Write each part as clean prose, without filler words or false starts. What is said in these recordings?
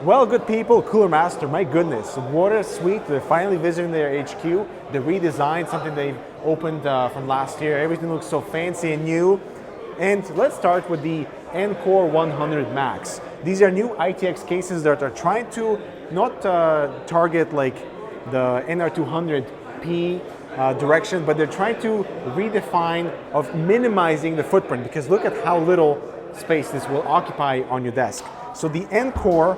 Well, good people, Cooler Master, my goodness, what a sweet. They're finally visiting their HQ. They redesigned something they've opened from last year. Everything looks so fancy and new. And let's start with the NCORE 100 Max. These are new ITX cases that are trying to not target like the NR200P direction, but they're trying to redefine of minimizing the footprint, because look at how little space this will occupy on your desk. So the NCORE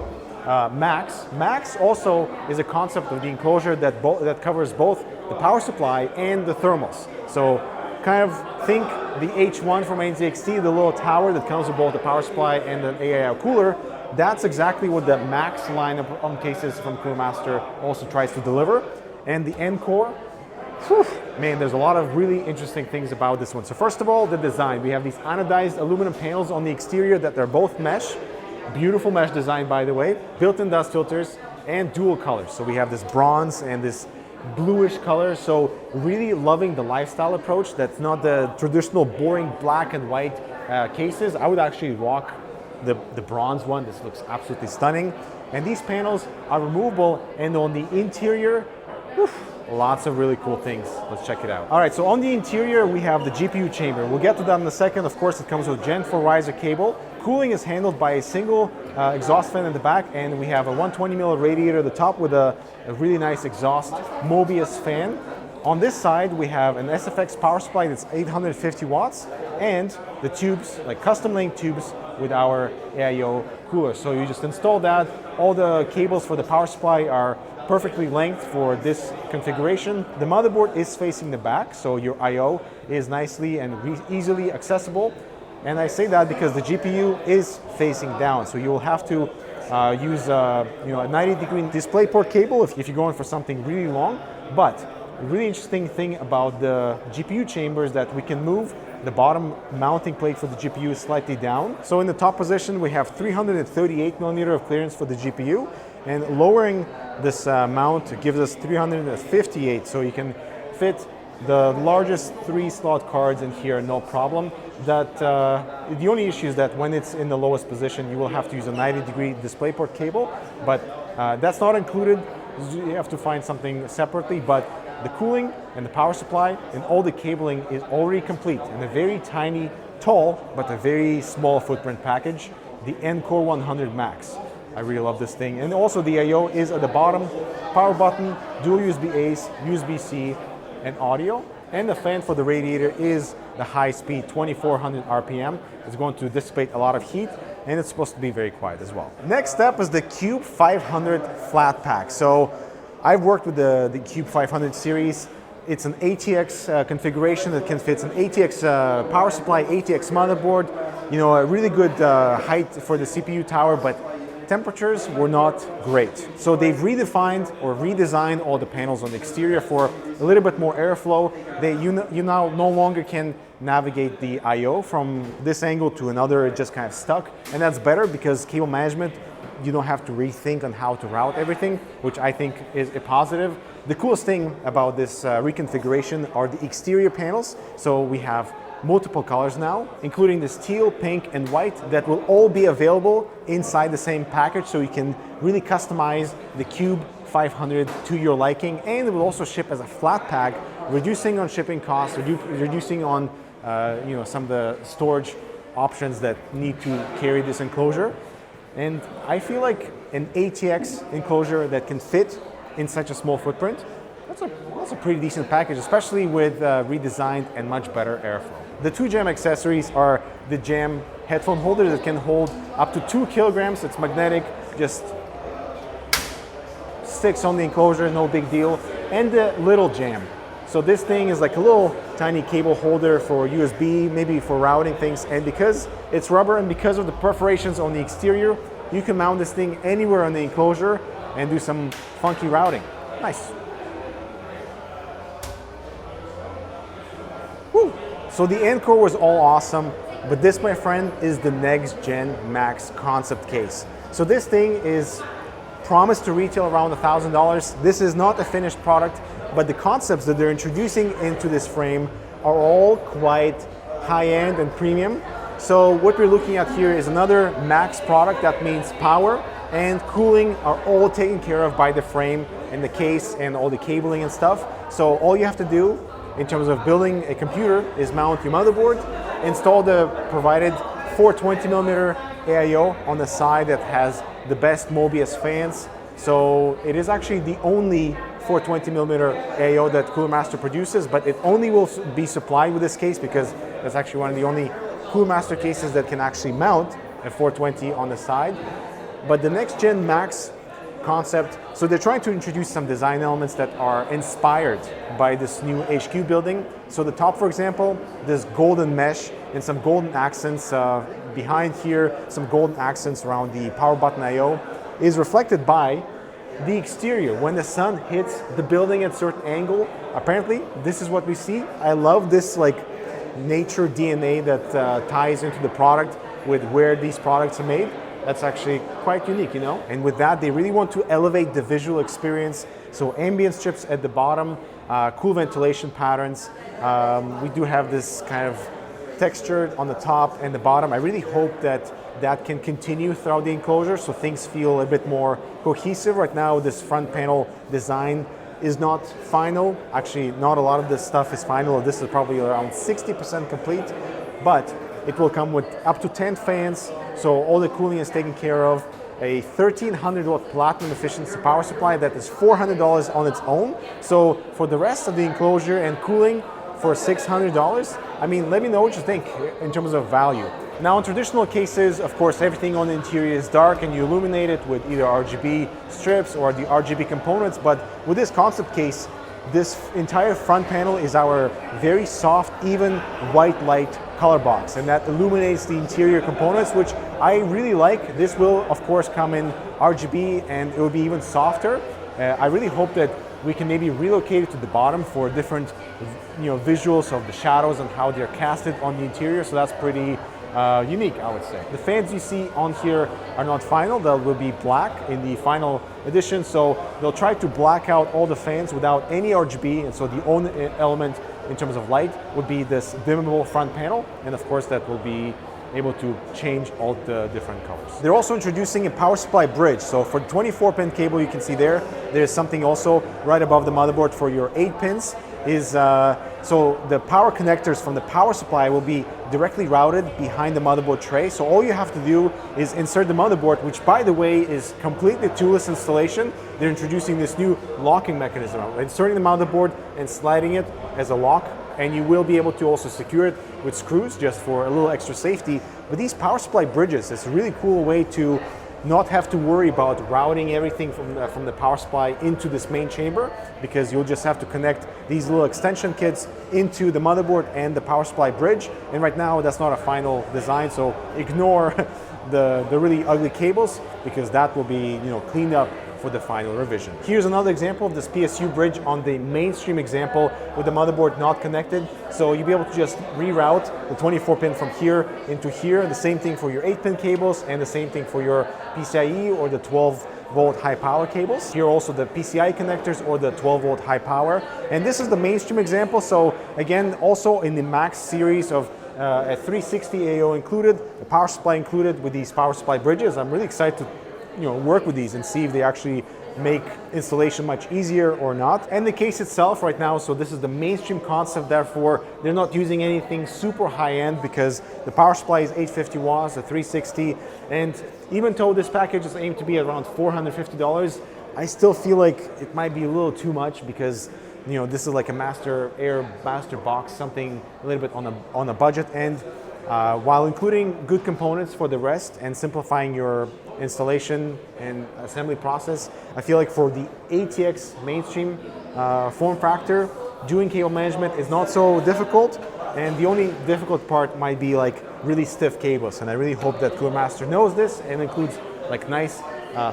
Max also is a concept of the enclosure that covers both the power supply and the thermals. So kind of think the H1 from NZXT, the little tower that comes with both the power supply and the AIO cooler. That's exactly what the Max line of cases from Cooler Master also tries to deliver. And the NCORE, man, there's a lot of really interesting things about this one. So first of all, the design. We have these anodized aluminum panels on the exterior that they're both mesh. Beautiful mesh design, by the way. Built-in dust filters and dual colors. So we have this bronze and this bluish color. So really loving the lifestyle approach. That's not the traditional boring black and white cases. I would actually rock the bronze one. This looks absolutely stunning. And these panels are removable, and on the interior, lots of really cool things. Let's check it out. All right, so on the interior, we have the GPU chamber. We'll get to that in a second. Of course, it comes with Gen 4 riser cable. Cooling is handled by a single exhaust fan in the back, and we have a 120mm radiator at the top with a really nice exhaust Mobius fan. On this side, we have an SFX power supply that's 850 watts, and the tubes, like custom link tubes with our AIO cooler. So you just install that. All the cables for the power supply are perfectly length for this configuration. The motherboard is facing the back, so your I/O is nicely and easily accessible. And I say that because the GPU is facing down, so you will have to use a 90-degree DisplayPort cable if you're going for something really long. But the really interesting thing about the GPU chamber is that we can move the bottom mounting plate for the GPU slightly down. So in the top position, we have 338mm of clearance for the GPU, and lowering this mount gives us 358, so you can fit the largest 3-slot cards in here, no problem. The only issue is that when it's in the lowest position, you will have to use a 90-degree DisplayPort cable, but that's not included. You have to find something separately, but the cooling and the power supply and all the cabling is already complete in a very tiny, tall, but a very small footprint package, the NCORE 100 Max. I really love this thing. And also the I/O is at the bottom, power button, dual USB-A's, USB-C, and audio. And the fan for the radiator is the high-speed 2400 RPM. It's going to dissipate a lot of heat, and it's supposed to be very quiet as well. Next up is the Qube 500 Flatpack. So I've worked with the Qube 500 series. It's an ATX configuration that can fit an ATX power supply, ATX motherboard, a really good height for the CPU tower, but temperatures were not great. So they've redefined or redesigned all the panels on the exterior for a little bit more airflow. You now no longer can navigate the I/O from this angle to another. It's just kind of stuck. And that's better because cable management, you don't have to rethink on how to route everything, which I think is a positive. The coolest thing about this reconfiguration are the exterior panels. So we have multiple colors now, including this teal, pink, and white that will all be available inside the same package, so you can really customize the Qube 500 to your liking, and it will also ship as a flat pack, reducing on shipping costs, reducing on some of the storage options that need to carry this enclosure. And I feel like an ATX enclosure that can fit in such a small footprint, that's a pretty decent package, especially with redesigned and much better airflow. The two jam accessories are the jam headphone holder that can hold up to 2 kilograms. It's magnetic, just sticks on the enclosure, no big deal. And the little jam. So this thing is like a little tiny cable holder for USB, maybe for routing things. And because it's rubber and because of the perforations on the exterior, you can mount this thing anywhere on the enclosure and do some funky routing. Nice. Woo. So the NCORE was all awesome, but this, my friend, is the next gen Max concept case. So this thing is promised to retail around $1,000. This is not a finished product, but the concepts that they're introducing into this frame are all quite high-end and premium. So what we're looking at here is another Max product. That means power and cooling are all taken care of by the frame and the case and all the cabling and stuff. So all you have to do in terms of building a computer is mount your motherboard, install the provided 420mm AIO on the side that has the best Mobius fans. So it is actually the only 420mm AIO that Cooler Master produces, but it only will be supplied with this case because that's actually one of the only Cooler Master cases that can actually mount a 420 on the side. But the next gen Max concept, so they're trying to introduce some design elements that are inspired by this new HQ building. So the top, for example, this golden mesh and some golden accents behind here, some golden accents around the power button IO is reflected by the exterior. When the sun hits the building at a certain angle, apparently this is what we see. I love this like nature DNA that ties into the product with where these products are made. That's actually quite unique, you know? And with that, they really want to elevate the visual experience. So ambient strips at the bottom, cool ventilation patterns. We do have this kind of texture on the top and the bottom. I really hope that that can continue throughout the enclosure so things feel a bit more cohesive. Right now, this front panel design is not final. Actually, not a lot of this stuff is final. This is probably around 60% complete, but it will come with up to 10 fans, so all the cooling is taken care of. A 1300 watt platinum efficiency power supply that is $400 on its own. So for the rest of the enclosure and cooling for $600, I mean, let me know what you think in terms of value. Now in traditional cases, of course, everything on the interior is dark and you illuminate it with either RGB strips or the RGB components, but with this concept case, this entire front panel is our very soft, even white light color box, and that illuminates the interior components, which I really like. This will, of course, come in RGB and it will be even softer. I really hope that we can maybe relocate it to the bottom for different, visuals of the shadows and how they're casted on the interior. So that's pretty unique, I would say. The fans you see on here are not final. They will be black in the final edition. So they'll try to black out all the fans without any RGB. And so the only element in terms of light would be this dimmable front panel. And of course that will be able to change all the different colors. They're also introducing a power supply bridge. So for the 24-pin cable you can see there's something also right above the motherboard for your 8 pins. So the power connectors from the power supply will be directly routed behind the motherboard tray. So all you have to do is insert the motherboard, which by the way is completely toolless installation. They're introducing this new locking mechanism, inserting the motherboard and sliding it as a lock, and you will be able to also secure it with screws just for a little extra safety. But these power supply bridges is a really cool way to not have to worry about routing everything from the power supply into this main chamber, because you'll just have to connect these little extension kits into the motherboard and the power supply bridge. And right now that's not a final design, so ignore the really ugly cables, because that will be cleaned up for the final revision. Here's another example of this PSU bridge on the mainstream example with the motherboard not connected. So you'll be able to just reroute the 24-pin from here into here. The same thing for your 8-pin cables and the same thing for your PCIe or the 12-volt high power cables. Here also the PCI connectors or the 12-volt high power. And this is the mainstream example. So again, also in the Max series of a 360 AO included, the power supply included with these power supply bridges. I'm really excited to work with these and see if they actually make installation much easier or not. And the case itself right now, so this is the mainstream concept, therefore they're not using anything super high-end because the power supply is 850 watts, a 360, and even though this package is aimed to be around $450, I still feel like it might be a little too much, because this is like a master box, something a little bit on a budget end, while including good components for the rest and simplifying your installation and assembly process. I feel like for the ATX mainstream form factor, doing cable management is not so difficult, and the only difficult part might be like really stiff cables. And I really hope that Cooler Master knows this and includes like nice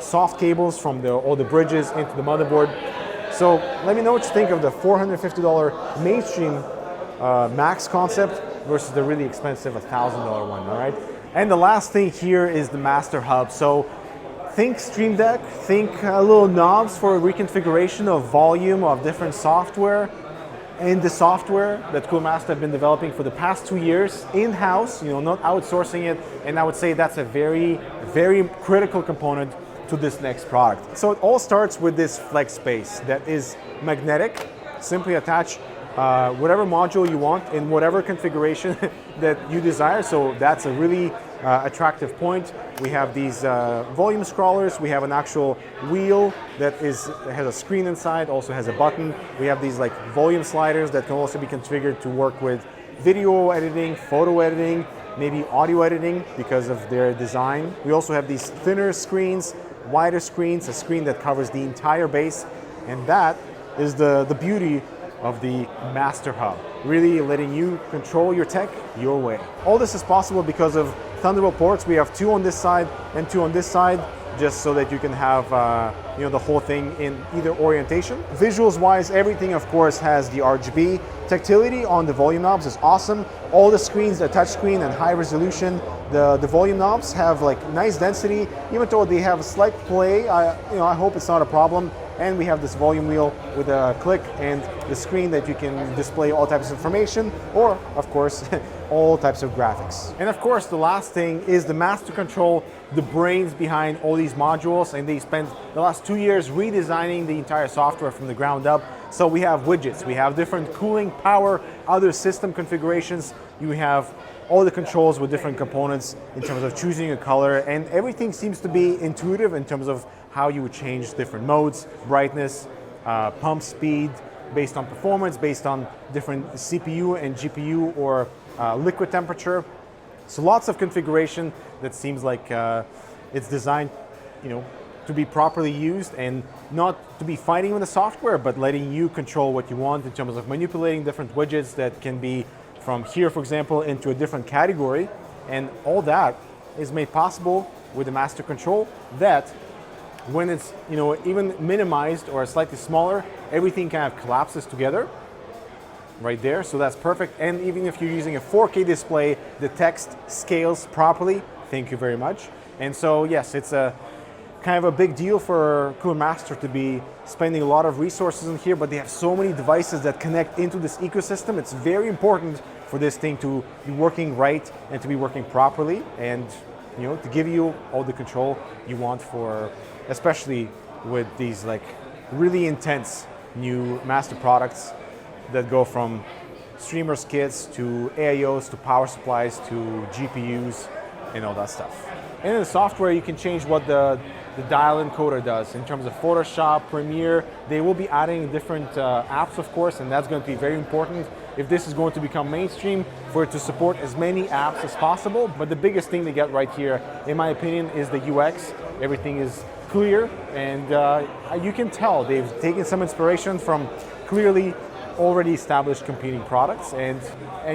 soft cables from all the bridges into the motherboard. So let me know what you think of the $450 mainstream Max concept versus the really expensive $1,000 one, all right? And the last thing here is the MasterHub. So think Stream Deck, think little knobs for reconfiguration of volume of different software. And the software that Cooler Master have been developing for the past 2 years in-house, not outsourcing it, and I would say that's a very, very critical component to this next product. So it all starts with this flex space that is magnetic. Simply attach whatever module you want in whatever configuration that you desire. So that's a really attractive point. We have these volume scrollers. We have an actual wheel that has a screen inside, also has a button. We have these like volume sliders that can also be configured to work with video editing, photo editing, maybe audio editing because of their design. We also have these thinner screens, wider screens, a screen that covers the entire base, and that is the beauty of the MasterHub, really letting you control your tech your way. All this is possible because of Thunderbolt ports. We have 2 on this side and 2 on this side, just so that you can have the whole thing in either orientation. Visuals wise, everything of course has the RGB. Tactility on the volume knobs is awesome. All the screens, the touch screen and high resolution. The volume knobs have like nice density, even though they have a slight play. I hope it's not a problem. And we have this volume wheel with a click and the screen that you can display all types of information, or of course all types of graphics. And of course the last thing is the Master Control, the brains behind all these modules, and they spent the last 2 years redesigning the entire software from the ground up. So we have widgets, we have different cooling, power, other system configurations. You have all the controls with different components in terms of choosing a color, and everything seems to be intuitive in terms of how you would change different modes, brightness, pump speed, based on performance, based on different CPU and GPU or liquid temperature. So lots of configuration that seems like it's designed, to be properly used and not to be fighting with the software, but letting you control what you want in terms of manipulating different widgets that can be from here, for example, into a different category. And all that is made possible with the Master Control that when it's even minimized or slightly smaller, everything kind of collapses together right there. So that's perfect. And even if you're using a 4K display, the text scales properly. Thank you very much. And so yes, it's a kind of a big deal for Cooler Master to be spending a lot of resources in here, but they have so many devices that connect into this ecosystem. It's very important for this thing to be working right and to be working properly, and to give you all the control you want for, especially with these like really intense new Master products that go from streamers kits to AIOs to power supplies to GPUs and all that stuff. And in the software, you can change what the dial encoder does in terms of Photoshop, Premiere. They will be adding different apps, of course, and that's going to be very important if this is going to become mainstream, for it to support as many apps as possible. But the biggest thing they get right here, in my opinion, is the UX. Everything is clear, and you can tell they've taken some inspiration from clearly already established competing products, and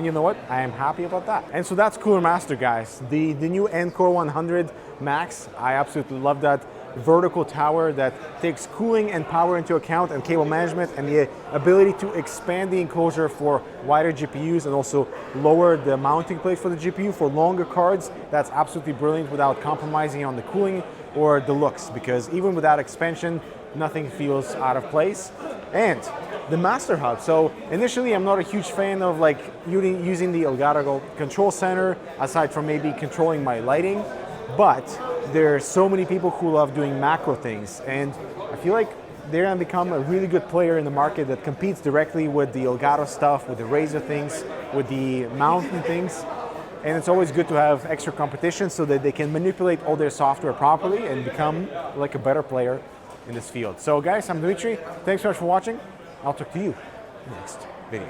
you know what? I am happy about that. And so that's Cooler Master, guys. The new NCORE 100 Max. I absolutely love that vertical tower that takes cooling and power into account, and cable management, and the ability to expand the enclosure for wider GPUs and also lower the mounting plate for the GPU for longer cards. That's absolutely brilliant without compromising on the cooling or the looks, because even with that expansion, nothing feels out of place. And the MasterHub. So initially, I'm not a huge fan of like using the Elgato Control Center, aside from maybe controlling my lighting, but there are so many people who love doing macro things, and I feel like they're gonna become a really good player in the market that competes directly with the Elgato stuff, with the Razer things, with the mountain things. And it's always good to have extra competition so that they can manipulate all their software properly and become like a better player in this field. So guys, I'm Dmitry. Thanks so much for watching. I'll talk to you next video.